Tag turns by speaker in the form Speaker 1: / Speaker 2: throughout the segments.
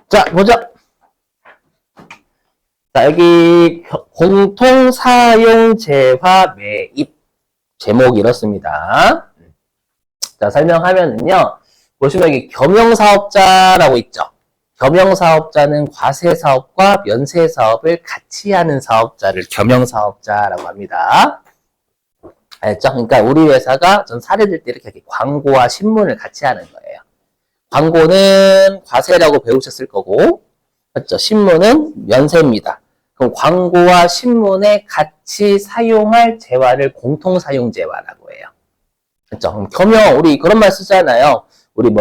Speaker 1: 자, 보자. 자, 여기 공통사용재화 매입 제목이 이렇습니다. 자, 설명하면은요. 보시면 여기 겸용사업자라고 있죠. 겸용사업자는 과세사업과 면세사업을 같이 하는 사업자를 겸용사업자라고 합니다. 알죠? 그러니까 우리 회사가 전 사례들 때 이렇게 광고와 신문을 같이 하는 거예요. 광고는 과세라고 배우셨을 거고, 맞죠? 신문은 면세입니다. 그럼 광고와 신문에 같이 사용할 재화를 공통사용재화라고 해요. 그렇죠? 겸용, 우리 그런 말 쓰잖아요. 우리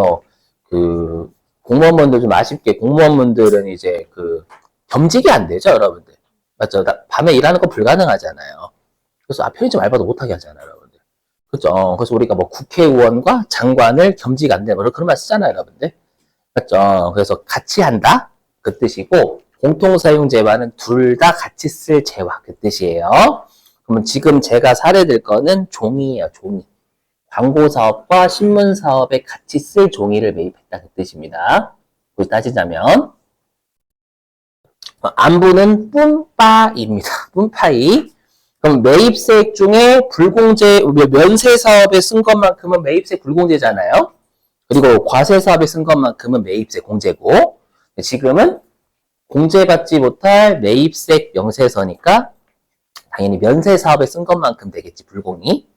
Speaker 1: 공무원분들 좀 아쉽게, 공무원분들은 이제 겸직이 안 되죠, 여러분들. 맞죠? 밤에 일하는 거 불가능하잖아요. 그래서 편의점 알바도 못하게 하잖아요, 여러분들. 그죠? 그래서 우리가 국회의원과 장관을 겸직 안 되는 그런 말 쓰잖아요, 여러분들. 맞죠? 그래서 같이 한다? 그 뜻이고, 공통사용 재화는 둘 다 같이 쓸 재화, 그 뜻이에요. 그러면 지금 제가 사례들 거는 종이에요, 종이. 광고사업과 신문사업에 같이 쓸 종이를 매입했다, 그 뜻입니다. 그래서 따지자면, 안부는 뿜빠입니다. 뿜빠이. 그럼 매입세액 중에 면세사업에 쓴 것만큼은 매입세 불공제잖아요. 그리고 과세사업에 쓴 것만큼은 매입세 공제고, 지금은 공제받지 못할 매입세 명세서니까 당연히 면세사업에 쓴 것만큼 되겠지, 불공이.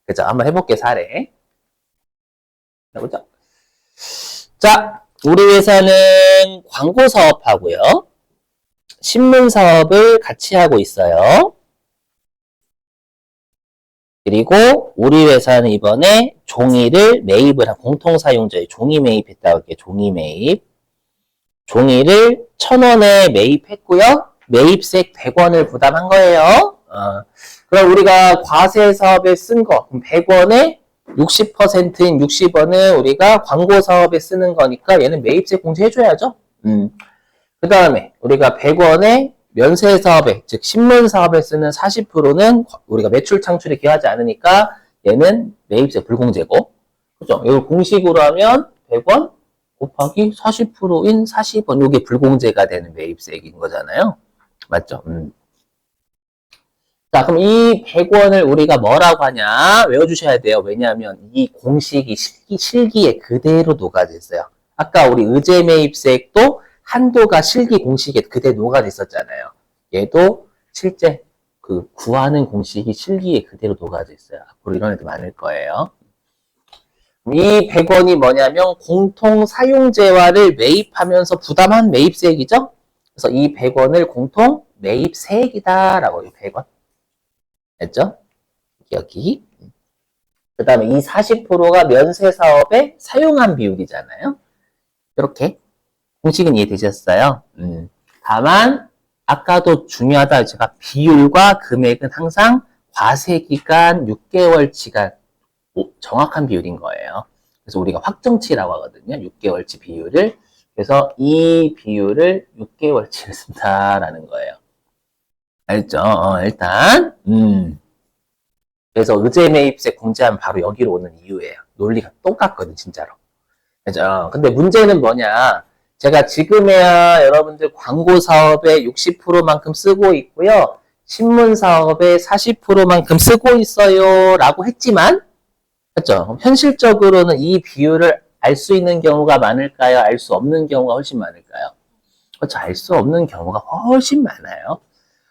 Speaker 1: 그죠? 한번 해볼게, 사례. 해보자. 자, 우리 회사는 광고사업하고요. 신문사업을 같이 하고 있어요. 그리고 우리 회사는 이번에 종이를 매입을 한 공통사용자의 종이 매입했다고 할게요. 종이 매입. 종이를 1,000원에 매입했고요. 매입세 100원을 부담한 거예요. 그럼 우리가 과세사업에 쓴 거 100원에 60%인 60원은 우리가 광고사업에 쓰는 거니까 얘는 매입세 공제해줘야죠. 그 다음에 우리가 100원에 면세사업에, 즉 신문사업에 쓰는 40%는 우리가 매출 창출에 기여하지 않으니까 얘는 매입세 불공제고, 그죠? 이걸 공식으로 하면 100원 곱하기 40%인 40원, 이게 불공제가 되는 매입세액인 거잖아요. 맞죠? 자, 그럼 이 100원을 우리가 뭐라고 하냐? 외워주셔야 돼요. 왜냐하면 이 공식이 실기에 그대로 녹아져 있어요. 아까 우리 의제 매입세액도 한도가 실기 공식에 그대로 녹아져 있었잖아요. 얘도 실제 구하는 공식이 실기에 그대로 녹아져 있어요. 앞으로 이런 애들 많을 거예요. 이 100원이 뭐냐면 공통 사용재화를 매입하면서 부담한 매입세액이죠. 그래서 이 100원을 공통 매입세액이다라고, 이 100원. 됐죠? 여기. 그 다음에 이 40%가 면세사업에 사용한 비율이잖아요. 이렇게. 공식은 이해되셨어요? 다만 아까도 중요하다. 제가 비율과 금액은 항상 과세기간 6개월치가 정확한 비율인 거예요. 그래서 우리가 확정치라고 하거든요. 6개월치 비율을. 그래서 이 비율을 6개월치를 쓴다라는 거예요. 알죠? 일단 그래서 의제 매입세 공제하면 바로 여기로 오는 이유예요. 논리가 똑같거든, 진짜로. 그죠? 근데 문제는 뭐냐? 제가 지금에야 여러분들 광고 사업에 60%만큼 쓰고 있고요. 신문 사업에 40%만큼 쓰고 있어요. 라고 했지만, 그렇죠? 현실적으로는 이 비율을 알 수 있는 경우가 많을까요? 알 수 없는 경우가 훨씬 많을까요? 그렇죠? 알 수 없는 경우가 훨씬 많아요.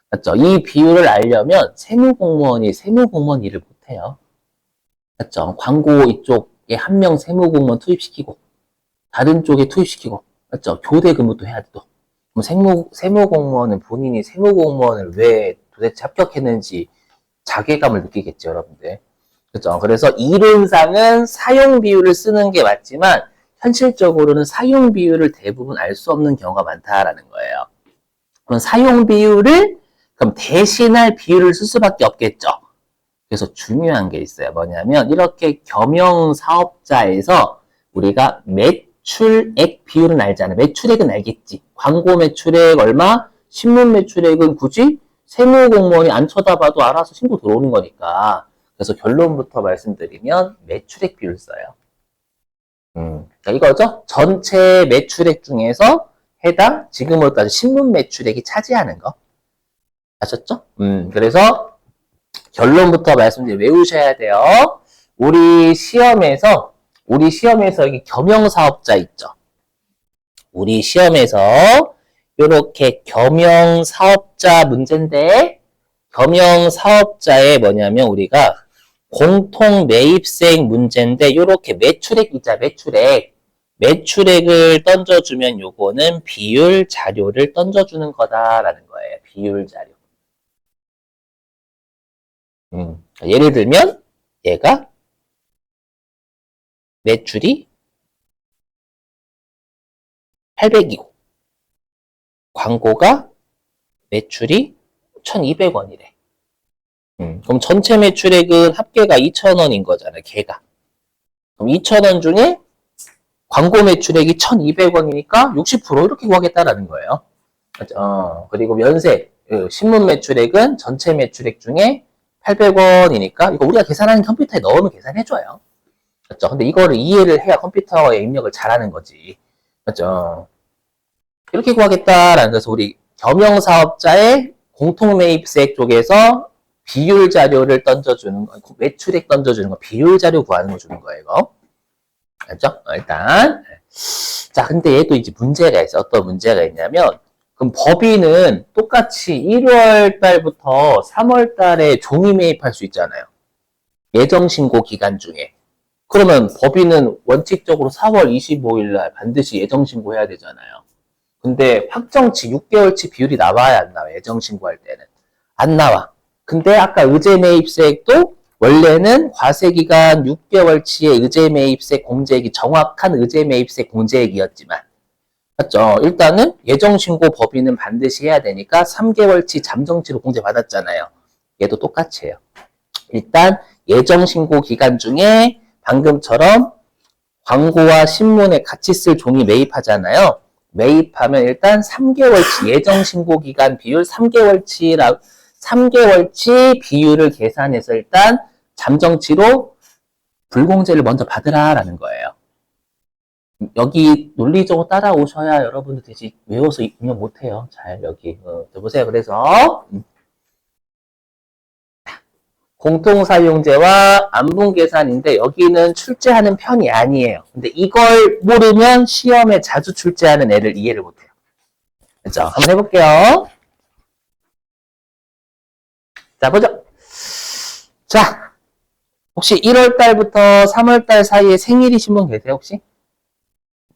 Speaker 1: 그렇죠? 이 비율을 알려면 세무공무원이 세무공무원 일을 못해요. 그렇죠? 광고 이쪽에 한 명 세무공무원 투입시키고, 다른 쪽에 투입시키고, 맞죠? 교대 근무도 해야 돼, 또. 그럼 세무공무원은 본인이 세무공무원을 왜 도대체 합격했는지 자괴감을 느끼겠죠, 여러분들. 그죠? 그래서 이론상은 사용 비율을 쓰는 게 맞지만, 현실적으로는 사용 비율을 대부분 알 수 없는 경우가 많다라는 거예요. 그럼 사용 비율을, 그럼 대신할 비율을 쓸 수밖에 없겠죠. 그래서 중요한 게 있어요. 뭐냐면, 이렇게 겸용 사업자에서 우리가 매출액 비율은 알잖아. 매출액은 알겠지. 광고 매출액 얼마? 신문 매출액은 굳이 세무공무원이 안 쳐다봐도 알아서 신고 들어오는 거니까. 그래서 결론부터 말씀드리면 매출액 비율을 써요. 그러니까 이거죠. 전체 매출액 중에서 해당 지금으로 따져 신문 매출액이 차지하는 거. 아셨죠? 그래서 결론부터 말씀드리면 외우셔야 돼요. 우리 시험에서 여기 겸용사업자 있죠? 우리 시험에서 이렇게 겸용사업자 문제인데 겸용사업자에 뭐냐면 우리가 공통 매입세액 문제인데 이렇게 매출액이자 매출액을 던져주면 요거는 비율 자료를 던져주는 거다라는 거예요. 비율 자료. 예를 들면 얘가 매출이 800이고 광고가 매출이 1200원이래. 그럼 전체 매출액은 합계가 2000원인 거잖아요. 걔가. 그럼 2000원 중에 광고 매출액이 1200원이니까 60% 이렇게 구하겠다라는 거예요. 그리고 면세, 신문 매출액은 전체 매출액 중에 800원이니까 이거 우리가 계산하는 컴퓨터에 넣으면 계산해줘요. 그렇죠? 근데 이거를 이해를 해야 컴퓨터의 입력을 잘하는 거지. 그렇죠? 이렇게 구하겠다라는 거에서 우리 겸용사업자의 공통매입세액 쪽에서 비율 자료를 던져주는 거, 매출액 던져주는 거, 비율 자료 구하는 거 주는 거예요, 이거. 알죠? 일단. 자, 근데 얘도 이제 문제가 있어. 어떤 문제가 있냐면, 그럼 법인은 똑같이 1월 달부터 3월 달에 종이 매입할 수 있잖아요. 예정신고 기간 중에. 그러면 법인은 원칙적으로 4월 25일 날 반드시 예정신고해야 되잖아요. 근데 확정치 6개월치 비율이 나와야 안 나와, 예정신고할 때는. 안 나와. 근데 아까 의제매입세액도 원래는 과세기간 6개월치의 의제매입세 공제액이 정확한 의제매입세 공제액이었지만, 맞죠? 일단은 예정신고 법인은 반드시 해야 되니까 3개월치 잠정치로 공제받았잖아요. 얘도 똑같이 해요. 일단 예정신고 기간 중에 방금처럼 광고와 신문에 같이 쓸 종이 매입하잖아요. 매입하면 일단 3개월치 예정신고 기간 비율 3개월치 비율을 계산해서 일단 잠정치로 불공제를 먼저 받으라라는 거예요. 여기 논리적으로 따라오셔야 여러분들 대신 외워서 입력 못해요. 잘 여기 보세요. 그래서 공통사용제와 안분계산인데 여기는 출제하는 편이 아니에요. 근데 이걸 모르면 시험에 자주 출제하는 애를 이해를 못해요. 그렇죠? 한번 해볼게요. 자, 보죠. 자, 혹시 1월달부터 3월달 사이에 생일이신 분 계세요, 혹시?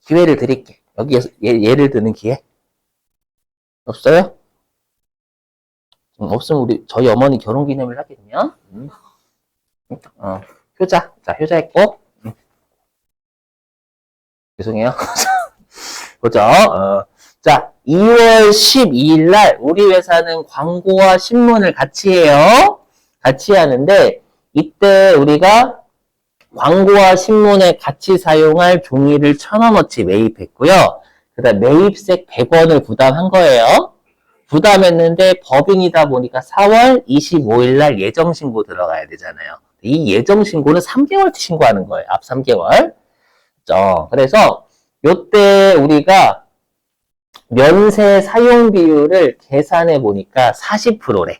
Speaker 1: 기회를 드릴게. 여기에서 예를 드는 기회? 없어요? 없으면 저희 어머니 결혼기념일 하거든요. 효자. 자, 효자했고. 죄송해요. 보죠. 자, 2월 12일 날 우리 회사는 광고와 신문을 같이 해요. 같이 하는데 이때 우리가 광고와 신문에 같이 사용할 종이를 1,000원어치 매입했고요. 그 다음 매입세 100원을 부담한 거예요. 부담했는데 법인이다 보니까 4월 25일 날 예정신고 들어가야 되잖아요. 이 예정신고는 3개월치 신고하는 거예요. 앞 3개월. 그래서 요때 우리가 면세 사용 비율을 계산해 보니까 40%래.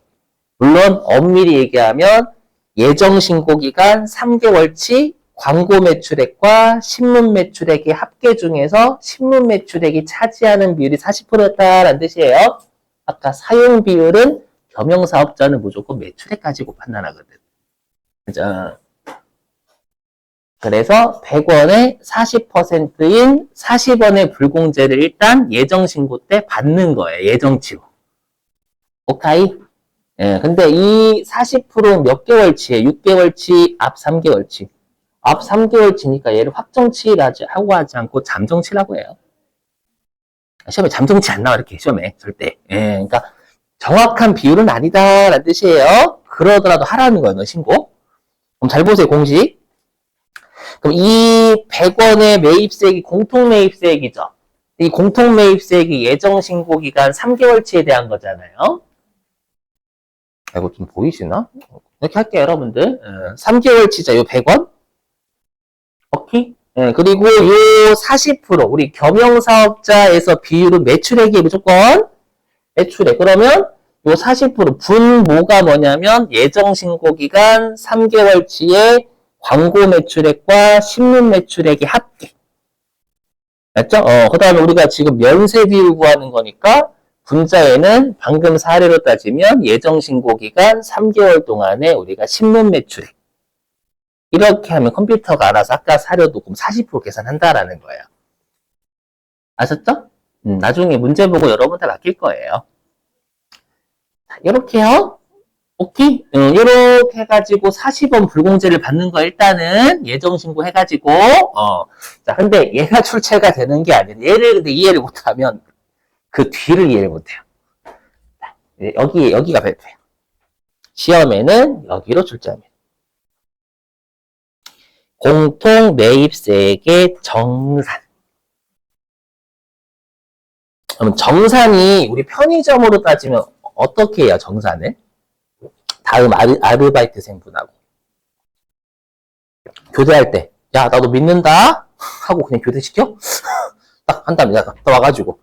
Speaker 1: 물론 엄밀히 얘기하면 예정신고 기간 3개월치 광고 매출액과 신문 매출액의 합계 중에서 신문 매출액이 차지하는 비율이 40%였다라는 뜻이에요. 아까 사용 비율은 겸용사업자는 무조건 매출액 가지고 판단하거든. 그죠? 그래서 100원에 40%인 40원의 불공제를 일단 예정신고 때 받는 거예요. 예정치로. 오케이? 예, 근데 이 40%는 몇 개월치에? 6개월치, 앞 3개월치. 앞 3개월치니까 얘를 확정치라고 하지 않고 잠정치라고 해요. 시험에 잠정치 안 나와, 이렇게 시험에. 절대. 예, 그러니까 정확한 비율은 아니다라는 뜻이에요. 그러더라도 하라는 거예요, 너 신고. 그럼 잘 보세요, 공식. 그럼 이 100원의 매입세액이 공통매입세액이죠. 이 공통매입세액이 예정신고기간 3개월치에 대한 거잖아요. 이거 좀 보이시나? 이렇게 할게요, 여러분들. 3개월치죠, 요 100원. 오케이? 그리고 요 40% 우리 겸용사업자에서 비율은 매출액이 무조건 매출액. 그러면 요 40% 분모가 뭐냐면 예정신고기간 3개월치의 광고 매출액과 신문 매출액의 합계. 맞죠? 그 다음에 우리가 지금 면세 비율 구하는 거니까 분자에는 방금 사례로 따지면 예정신고기간 3개월 동안에 우리가 신문 매출액. 이렇게 하면 컴퓨터가 알아서 아까 사료도 그럼 40% 계산한다라는 거예요. 아셨죠? 나중에 문제 보고 여러분들 맡길 거예요. 이렇게요. 오케이? 이렇게 해가지고 40원 불공제를 받는 거 일단은 예정신고 해가지고, 자, 근데 얘가 출제가 되는 게 아니라 얘를 근데 이해를 못하면 그 뒤를 이해를 못해요. 여기가 발표예요. 시험에는 여기로 출제합니다. 공통 매입세액의 정산. 그럼 정산이 우리 편의점으로 따지면 어떻게 해요, 정산을? 다음 아르바이트생분하고. 교대할 때, 야, 나도 믿는다? 하고 그냥 교대시켜? 딱 한 다음에, 또 와가지고,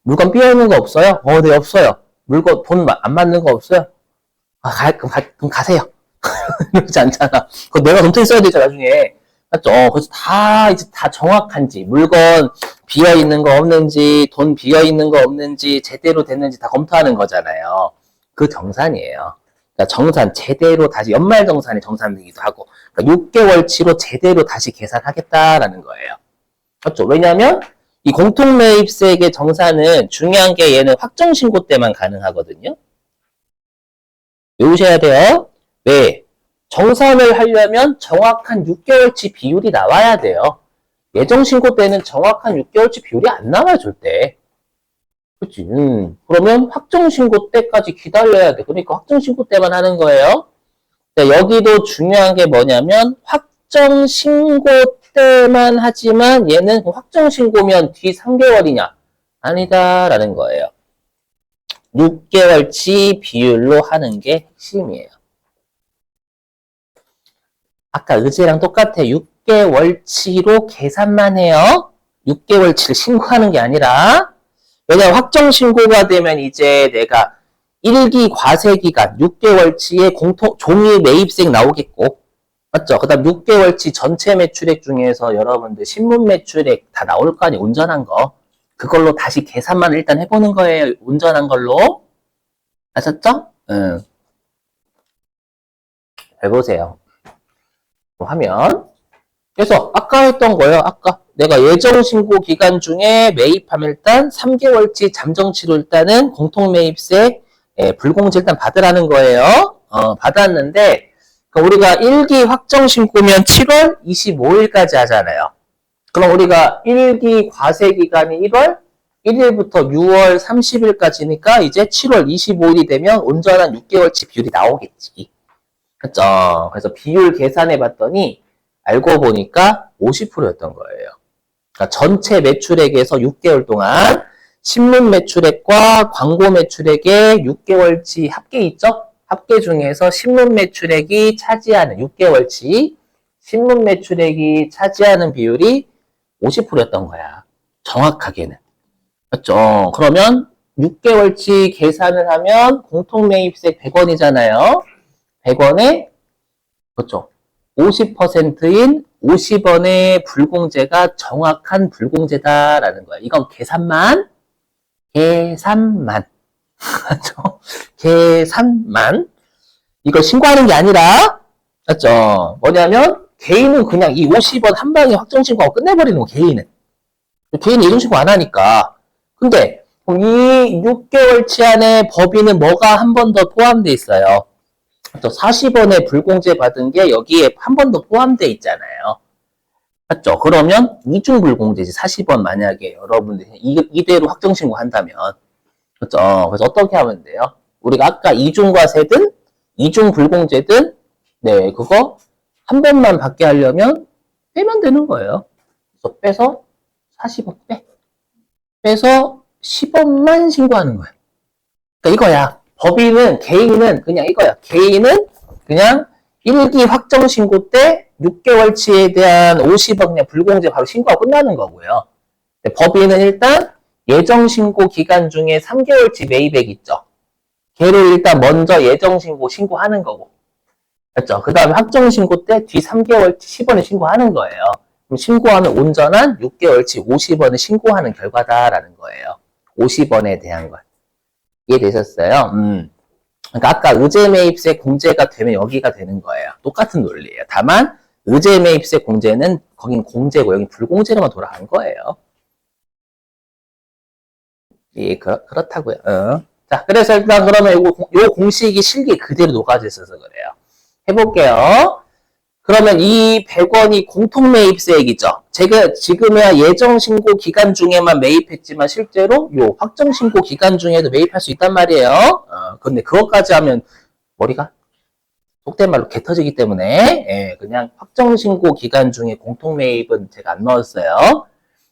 Speaker 1: 물건 삐어있는 거 없어요? 네, 없어요. 물건 돈 안 맞는 거 없어요? 그럼 가세요. 그러지 않잖아. 그거 내가 덤탱이 써야 되잖아, 나중에. 맞죠? 그래서 이제 다 정확한지, 물건 비어있는 거 없는지, 돈 비어있는 거 없는지, 제대로 됐는지 다 검토하는 거잖아요. 그 정산이에요. 그러니까 정산, 제대로 다시 연말 정산이 정산되기도 하고, 그러니까 6개월치로 제대로 다시 계산하겠다라는 거예요. 맞죠? 왜냐하면 이 공통매입세액의 정산은 중요한 게 얘는 확정신고 때만 가능하거든요. 외우셔야 돼요. 왜? 정산을 하려면 정확한 6개월치 비율이 나와야 돼요. 예정신고 때는 정확한 6개월치 비율이 안 나와요, 절대. 그치? 그러면 확정신고 때까지 기다려야 돼. 그러니까 확정신고 때만 하는 거예요. 자, 여기도 중요한 게 뭐냐면 확정신고 때만 하지만 얘는 확정신고면 뒤 3개월이냐? 아니다라는 거예요. 6개월치 비율로 하는 게 핵심이에요. 아까 의제랑 똑같아. 6개월치로 계산만 해요. 6개월치를 신고하는 게 아니라. 왜냐면 확정신고가 되면 이제 내가 1기 과세기간 6개월치의 종이 매입세액 나오겠고. 맞죠? 그 다음 6개월치 전체 매출액 중에서 여러분들 신문 매출액 다 나올 거 아니에요. 온전한 거. 그걸로 다시 계산만 일단 해보는 거예요. 온전한 걸로. 아셨죠? 잘 보세요. 하면. 그래서 아까 했던 거예요. 아까 내가 예정신고 기간 중에 매입하면 일단 3개월치 잠정치로 일단은 공통매입세 불공제 일단 받으라는 거예요. 받았는데 우리가 1기 확정신고면 7월 25일까지 하잖아요. 그럼 우리가 1기 과세기간이 1월 1일부터 6월 30일까지니까 이제 7월 25일이 되면 온전한 6개월치 비율이 나오겠지. 그렇죠? 그래서 비율 계산해 봤더니 알고 보니까 50%였던 거예요. 그러니까 전체 매출액에서 6개월 동안 신문 매출액과 광고 매출액의 6개월치 합계 있죠? 합계 중에서 신문 매출액이 차지하는 6개월치 신문 매출액이 차지하는 비율이 50%였던 거야. 정확하게는. 맞죠? 그러면 6개월치 계산을 하면 공통매입세 100원이잖아요. 100원에 그렇죠. 50%인 50원의 불공제가 정확한 불공제다라는 거야. 이건 계산만. 맞죠? 계산만. 이걸 신고하는 게 아니라, 맞죠? 뭐냐면, 개인은 그냥 이 50원 한 방에 확정신고하고 끝내버리는 거, 개인은. 개인이 예정신고 안 하니까. 근데, 이 6개월치 안에 법인은 뭐가 한 번 더 포함되어 있어요. 40원에 불공제 받은 게 여기에 한 번 더 포함되어 있잖아요. 맞죠? 그러면 이중 불공제지. 40원 만약에 여러분들이 이대로 확정신고 한다면. 그렇죠? 그래서 어떻게 하면 돼요? 우리가 아까 이중과세든 이중 불공제든 네, 그거 한 번만 받게 하려면 빼면 되는 거예요. 그래서 빼서 40원 빼서 10원만 신고하는 거예요. 그러니까 이거야. 법인은, 개인은 그냥 이거야. 개인은 그냥 1기 확정신고 때 6개월치에 대한 50원 그냥 불공제 바로 신고하고 끝나는 거고요. 법인은 일단 예정신고 기간 중에 3개월치 매입액 있죠. 걔를 일단 먼저 예정신고 신고하는 거고. 맞죠? 그 다음에 확정신고 때 뒤 3개월치 10원을 신고하는 거예요. 그럼 신고하면 온전한 6개월치 50원을 신고하는 결과다라는 거예요. 50원에 대한 걸. 이해되셨어요? 그러니까 아까 의제 매입세 공제가 되면 여기가 되는 거예요. 똑같은 논리예요. 다만 의제 매입세 공제는 거긴 공제고 여긴 불공제로만 돌아간 거예요. 예, 그렇다고요. 자, 그래서 일단 그러면 요 공식이 실기 그대로 녹아져 있어서 그래요. 해볼게요. 그러면 이 100원이 공통매입세액이죠. 제가 지금이야 예정신고 기간 중에만 매입했지만 실제로 요 확정신고 기간 중에도 매입할 수 있단 말이에요. 근데 그것까지 하면 머리가 속된 말로 개 터지기 때문에 예, 그냥 확정신고 기간 중에 공통매입은 제가 안 넣었어요.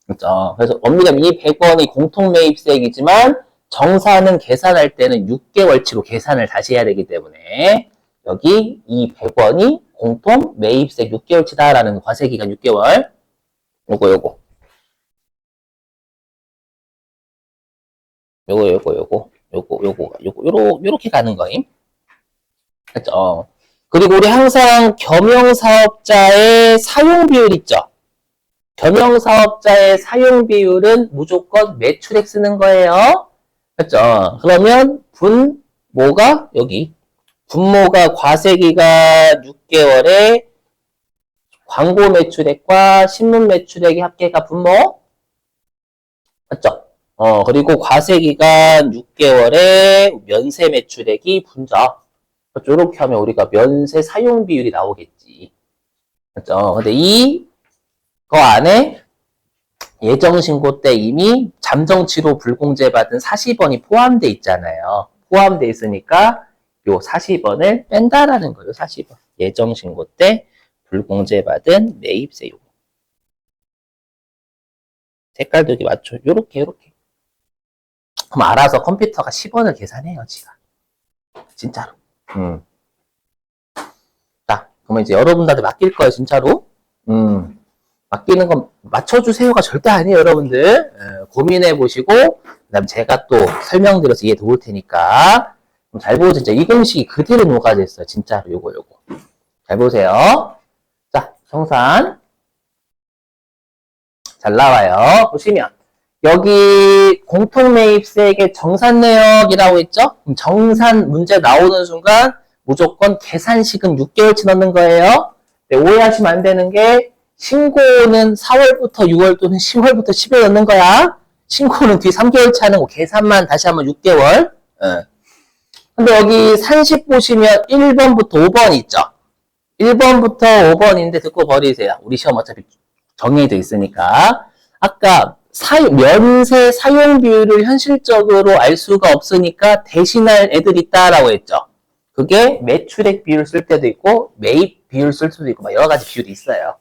Speaker 1: 그렇죠. 그래서 엄밀하면 이 100원이 공통매입세액이지만 정사는 계산할 때는 6개월치로 계산을 다시 해야 되기 때문에 여기 이 100원이 공통 매입세 6개월치다라는 과세기간 6개월. 요거. 요렇게 가는 거임. 그죠? 그리고 우리 항상 겸용사업자의 사용비율 있죠? 겸용사업자의 사용비율은 무조건 매출액 쓰는 거예요. 그죠? 그러면 분모가 여기. 분모가 과세기간 6개월에 광고 매출액과 신문 매출액의 합계가 분모? 맞죠? 그리고 과세기간 6개월에 면세 매출액이 분자. 그렇죠? 이렇게 하면 우리가 면세 사용 비율이 나오겠지. 맞죠? 근데 이거 안에 예정신고 때 이미 잠정치로 불공제 받은 40원이 포함되어 있잖아요. 포함되어 있으니까 요 40원을 뺀다라는 거예요. 40원. 예정신고 때 불공제 받은 매입세 요거. 색깔도 이렇게 맞춰. 요렇게. 그럼 알아서 컴퓨터가 10원을 계산해요, 지가. 진짜로. 자, 그러면 이제 여러분들한테 맡길 거예요, 진짜로. 맡기는 건 맞춰주세요가 절대 아니에요, 여러분들. 고민해 보시고, 그 다음 제가 또 설명드려서 이해 도울 테니까. 잘 보세요. 진짜 이 공식이 그대로 녹아져 있어요. 진짜로 요거. 잘 보세요. 자, 정산. 잘 나와요. 보시면 여기 공통매입세액의 정산내역이라고 있죠? 정산 문제 나오는 순간 무조건 계산식은 6개월치 넣는 거예요. 네, 오해하시면 안 되는 게 신고는 4월부터 6월 또는 10월부터 10월 넣는 거야. 신고는 뒤 3개월치 하는 거 계산만 다시 한번 6개월. 근데 여기 산식 보시면 1번부터 5번 있죠? 1번부터 5번인데 듣고 버리세요. 우리 시험 어차피 정해져 있으니까. 아까 면세 사용 비율을 현실적으로 알 수가 없으니까 대신할 애들 있다라고 했죠. 그게 매출액 비율 쓸 때도 있고 매입 비율 쓸 수도 있고 막 여러 가지 비율이 있어요.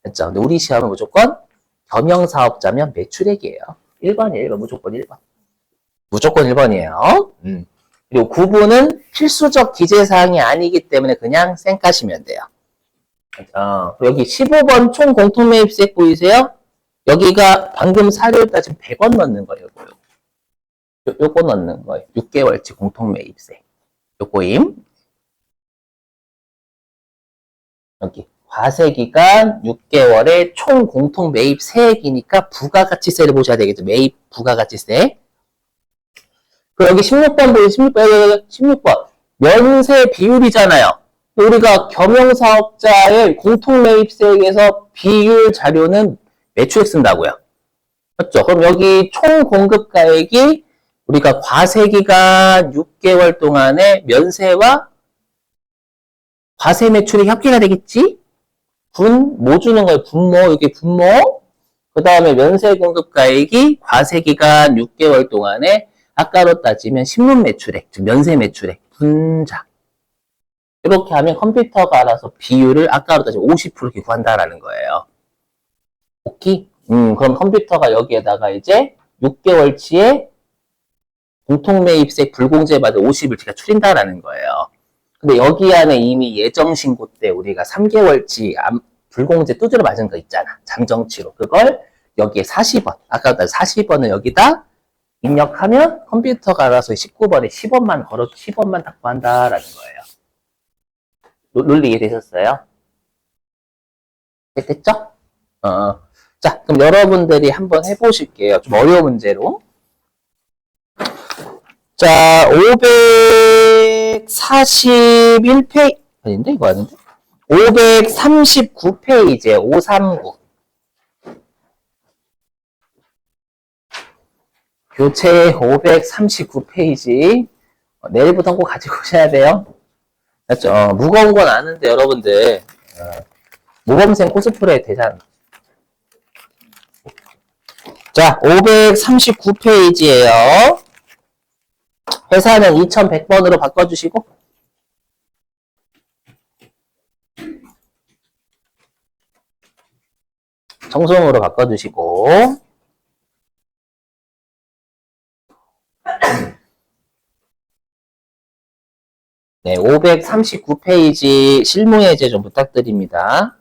Speaker 1: 그렇죠? 근데 우리 시험은 무조건 겸용사업자면 매출액이에요. 1번이에요. 1번. 무조건 1번. 무조건 1번이에요. 그리고 구분은 필수적 기재사항이 아니기 때문에 그냥 쌩 까시면 돼요. 여기 15번 총 공통매입세액 보이세요? 여기가 방금 사료를 따지면 100원 넣는 거예요. 요거 넣는 거예요. 6개월치 공통매입세. 요거임. 여기 과세기간 6개월의 총 공통매입세액이니까 부가가치세를 보셔야 되겠죠. 매입 부가가치세. 그리고 여기 16번 보이세요? 16번. 면세 비율이잖아요. 우리가 겸용사업자의 공통매입세액에서 비율 자료는 매출액 쓴다고요. 맞죠? 그럼 여기 총 공급가액이 우리가 과세기간 6개월 동안의 면세와 과세 매출액이 합계가 되겠지? 뭐 주는 거예요? 분모, 여기 분모. 그 다음에 면세 공급가액이 과세기간 6개월 동안에 아까로 따지면 신문 매출액, 즉 면세 매출액, 분자. 이렇게 하면 컴퓨터가 알아서 비율을 아까로 따지면 50% 이렇게 구한다라는 거예요. 오케이? 그럼 컴퓨터가 여기에다가 이제 6개월치에 공통매입세 불공제 받은 50을 제가 추린다라는 거예요. 근데 여기 안에 이미 예정 신고 때 우리가 3개월치 불공제 두드려 맞은 거 있잖아. 잠정치로. 그걸 여기에 40원. 아까 40원을 여기다 입력하면 컴퓨터가 알아서 19번에 10원만 걸어, 10원만 납부한다라는 거예요. 논리 이해되셨어요? 됐죠? 자, 그럼 여러분들이 한번 해보실게요. 좀 어려운 문제로. 자, 541페이지, 아닌데? 이거 아닌데? 539페이지에 539. 교재 539페이지. 내일부터 꼭 가지고 오셔야 돼요. 맞죠? 무거운 건 아는데, 여러분들. 모범생 코스프레 대상. 자, 539페이지에요. 회사는 2100번으로 바꿔주시고. 정성으로 바꿔주시고. 네, 539페이지 실무예제 좀 부탁드립니다.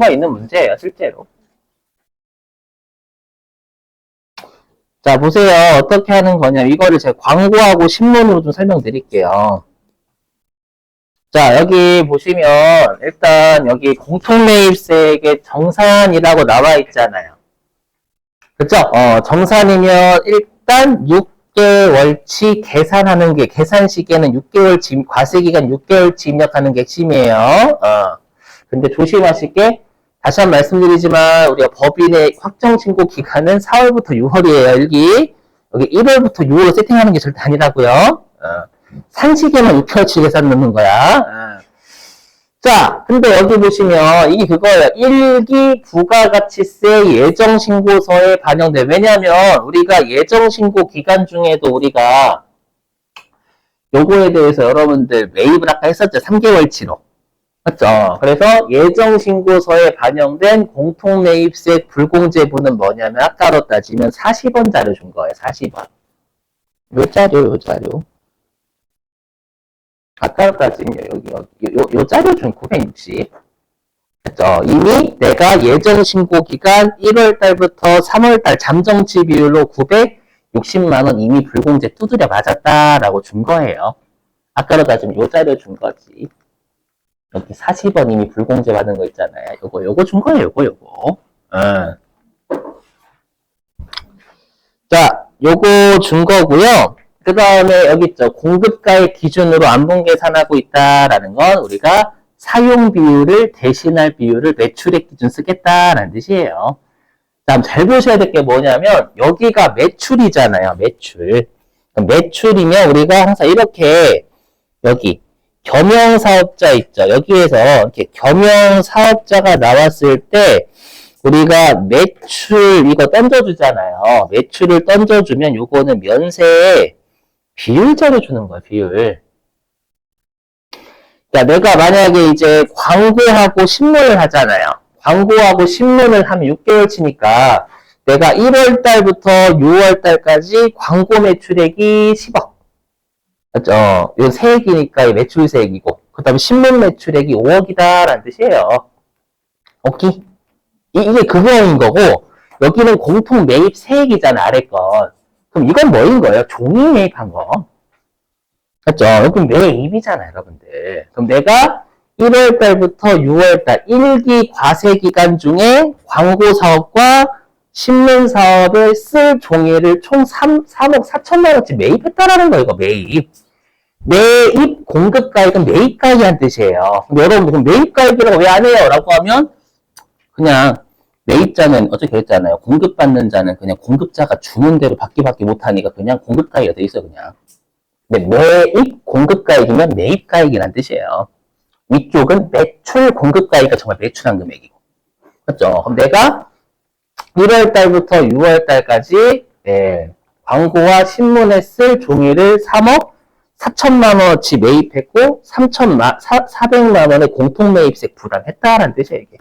Speaker 1: 요소가 있는 문제예요, 실제로. 자, 보세요. 어떻게 하는 거냐. 이거를 제가 광고하고 신문으로 좀 설명드릴게요. 자, 여기 보시면 일단 여기 공통매입세액의 정산이라고 나와 있잖아요. 그쵸? 정산이면 일단 6개월치 계산하는 게, 계산 시기에는 6개월치, 과세기간 6개월치 입력하는 게 핵심이에요. 근데 조심하실 게, 다시 한 번 말씀드리지만, 우리가 법인의 확정 신고 기간은 4월부터 6월이에요, 여기 1월부터 6월로 세팅하는 게 절대 아니라고요. 산시계만 6개월치 계산 넣는 거야. 자, 근데 여기 보시면 이게 그거예요. 1기 부가가치세 예정신고서에 반영돼. 왜냐면 우리가 예정신고 기간 중에도 우리가 요거에 대해서 여러분들 매입을 아까 했었죠. 3개월치로. 맞죠? 그래서 예정신고서에 반영된 공통매입세 불공제분은 뭐냐면 아까로 따지면 40원 자료 준 거예요. 40원. 요 자료. 아까로 따지면 요 자료 중 960. 그죠? 이미 내가 예정 신고 기간 1월달부터 3월달 잠정치 비율로 960만원 이미 불공제 두드려 맞았다라고 준 거예요. 아까로 따지면 요 자료 준 거지. 여기 40원 이미 불공제 받은 거 있잖아요. 요거 준 거예요. 요거. 자, 요거 준 거고요. 그 다음에 여기 있죠. 공급가액 기준으로 안분 계산하고 있다라는 건 우리가 사용 비율을 대신할 비율을 매출액 기준 쓰겠다라는 뜻이에요. 다음 잘 보셔야 될 게 뭐냐면 여기가 매출이잖아요. 매출. 매출이면 우리가 항상 이렇게 여기 겸용사업자 있죠. 여기에서 이렇게 겸용사업자가 나왔을 때 우리가 매출 이거 던져주잖아요. 매출을 던져주면 요거는 면세에 비율자료 주는 거야, 비율. 자, 내가 만약에 이제 광고하고 신문을 하잖아요. 광고하고 신문을 하면 6개월치니까 내가 1월달부터 6월달까지 광고 매출액이 10억. 맞죠? 이건 세액이니까 매출 세액이고. 그 다음에 신문 매출액이 5억이다라는 뜻이에요. 오케이? 이게 그거인 거고, 여기는 공통 매입 세액이잖아, 아래 건. 그럼 이건 뭐인 거예요? 종이 매입한 거. 맞죠? 여기 매입이잖아요, 여러분들. 그럼 내가 1월달부터 6월달 1기 과세기간 중에 광고 사업과 신문 사업을 쓸 종이를 총 3억 4천만 원치 매입했다라는 거예요, 이거 매입. 매입 공급가액은 매입가액이란 뜻이에요. 근데 여러분들, 그럼 매입가액이라고 왜 안 해요? 라고 하면, 그냥 매입자는 어떻게 했잖아요. 공급받는 자는 그냥 공급자가 주는 대로 받기밖에 못하니까 그냥 공급가액이 돼 있어 그냥. 근데 매입 공급가액이면 매입가액이란 뜻이에요. 위쪽은 매출 공급가액이 정말 매출한 금액이고. 그렇죠? 그럼 내가 1월달부터 6월달까지 광고와 신문에 쓸 종이를 3억 4천만 원어치 매입했고 400만 원의 공통매입세 부담했다라는 뜻이에요 이게.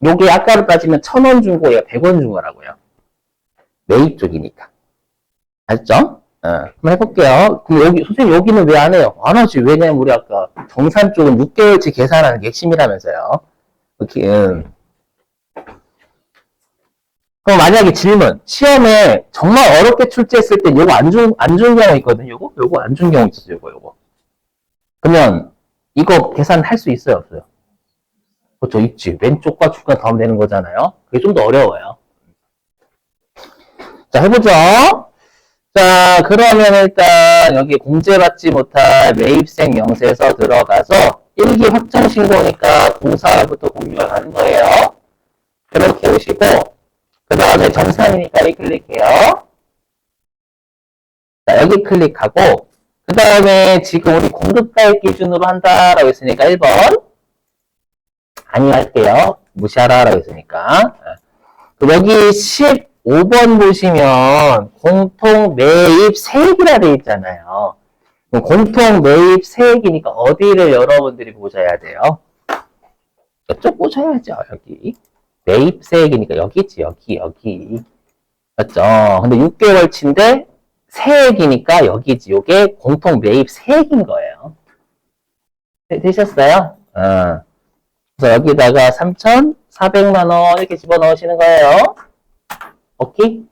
Speaker 1: 요게 아까로 따지면 1,000원 준 거예요, 100원 준 거라고요. 매입 쪽이니까. 아셨죠? 한번 해볼게요. 그럼 선생님 여기는 왜 안 해요? 안 하지. 왜냐면 우리 아까 정산 쪽은 6개월치 계산하는 게 핵심이라면서요. 이렇게, 그럼 만약에 질문, 시험에 정말 어렵게 출제했을 때 요거 안 준 경우 있거든요. 요거 안 준 경우 있었어요. 요거. 그러면 이거 계산할 수 있어요, 없어요? 그렇죠, 있지. 왼쪽과 중간 더하면 되는 거잖아요. 그게 좀 더 어려워요. 자, 해보죠. 자, 그러면 일단 여기 공제받지 못할 매입세 명세서 들어가서 1기 확정 신고니까 공사부터 공유를 하는 거예요. 그렇게 오시고 그 다음에 정산이니까 여기 클릭해요. 자, 여기 클릭하고 그 다음에 지금 우리 공급가액 기준으로 한다라고 했으니까 1번 아니 할게요. 무시하라라고 했으니까. 여기 15번 보시면 공통 매입 세액이라 되어 있잖아요. 공통 매입 세액이니까 어디를 여러분들이 보셔야 돼요? 이쪽 보셔야죠. 여기. 매입 세액이니까 여기지. 여기. 맞죠? 근데 6개월치인데 세액이니까 여기지. 요게 공통 매입 세액인 거예요. 되셨어요? 그래서 여기다가 3,400만 원 이렇게 집어넣으시는 거예요. 오케이?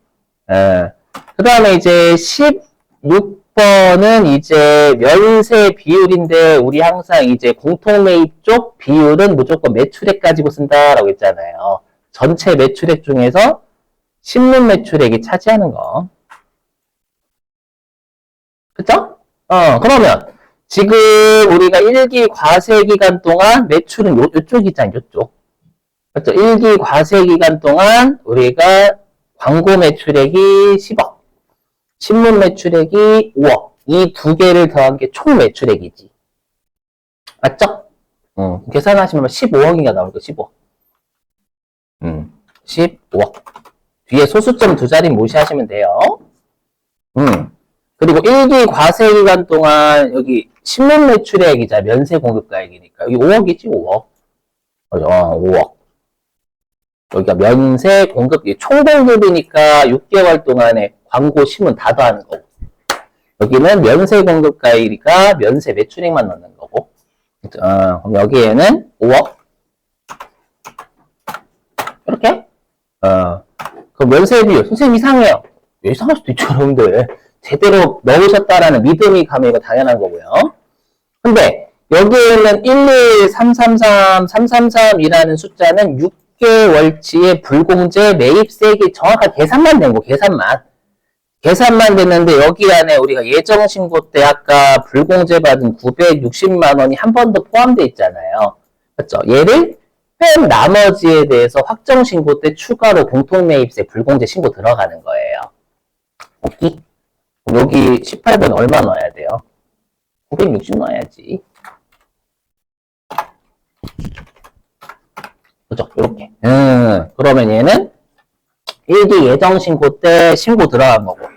Speaker 1: 그 다음에 이제 16번은 이제 면세 비율인데 우리 항상 이제 공통매입 쪽 비율은 무조건 매출액 가지고 쓴다라고 했잖아요. 전체 매출액 중에서 신문 매출액이 차지하는 거. 그쵸? 그러면 지금 우리가 1기 과세 기간 동안 매출은 요쪽이잖아요. 요쪽. 그렇죠? 1기 과세 기간 동안 우리가 광고 매출액이 10억, 신문 매출액이 5억. 이 두 개를 더한 게 총 매출액이지. 맞죠? 계산하시면 15억인가 나올 거 15억. 15억. 뒤에 소수점 두 자리 무시하시면 돼요. 그리고 1기 과세 기간 동안 여기 신문 매출액이자 면세 공급가액이니까 여기 5억이지 5억. 5억. 여기가 면세 공급, 총 공급이니까 6개월 동안에 광고 신문 다 더하는 거고. 여기는 면세 공급가액이니까 면세 매출액만 넣는 거고. 그럼 여기에는 5억. 이렇게. 그럼 면세 비율. 선생님 이상해요. 왜 이상할 수도 있죠, 여러분들. 제대로 넣으셨다라는 믿음이 가면 이거 당연한 거고요. 근데 여기에는 11333,333이라는 숫자는 6개월치의 불공제 매입세액이 정확한 계산만 된 거, 계산만 됐는데 여기 안에 우리가 예정신고 때 아까 불공제 받은 960만 원이 한 번 더 포함되어 있잖아요. 그렇죠? 얘를 뺀 나머지에 대해서 확정신고 때 추가로 공통매입세 불공제 신고 들어가는 거예요. 오케이? 여기 18번 얼마 넣어야 돼요? 960 넣어야지. 그죠? 이렇게. 그러면 얘는 1기 예정신고 때 신고 들어간 거고,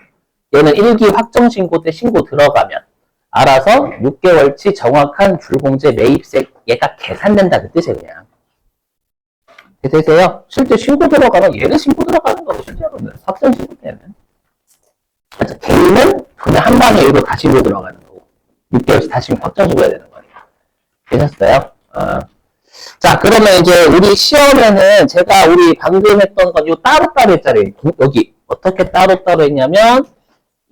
Speaker 1: 얘는 1기 확정신고 때 신고 들어가면, 알아서 6개월치 정확한 불공제 매입세, 얘가 계산된다, 그 뜻이에요, 그냥. 되세요? 실제 신고 들어가면 얘는 신고 들어가는 거고, 실제로는. 확정신고 때는. 개인은 그냥 한 방에 이거 다 신고 들어가는 거고, 6개월치 다시 확정신고해야 되는 거니까. 되셨어요? 자, 그러면 이제 우리 시험에는 제가 우리 방금 했던 건 요 따로따로 했잖아요. 여기 어떻게 따로따로 했냐면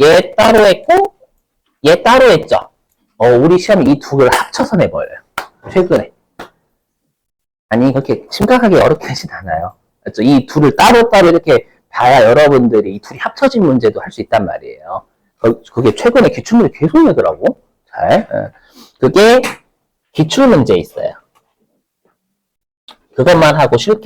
Speaker 1: 얘 따로 했고 얘 따로 했죠. 우리 시험이 이 두 개를 합쳐서 내버려요. 최근에. 아니 그렇게 심각하게 어렵게 하진 않아요. 그렇죠? 이 둘을 따로따로 이렇게 봐야 여러분들이 이 둘이 합쳐진 문제도 할 수 있단 말이에요. 그게 최근에 기출문제 계속 내더라고. 그게 기출문제 있어요. 그것만 하고 쉽게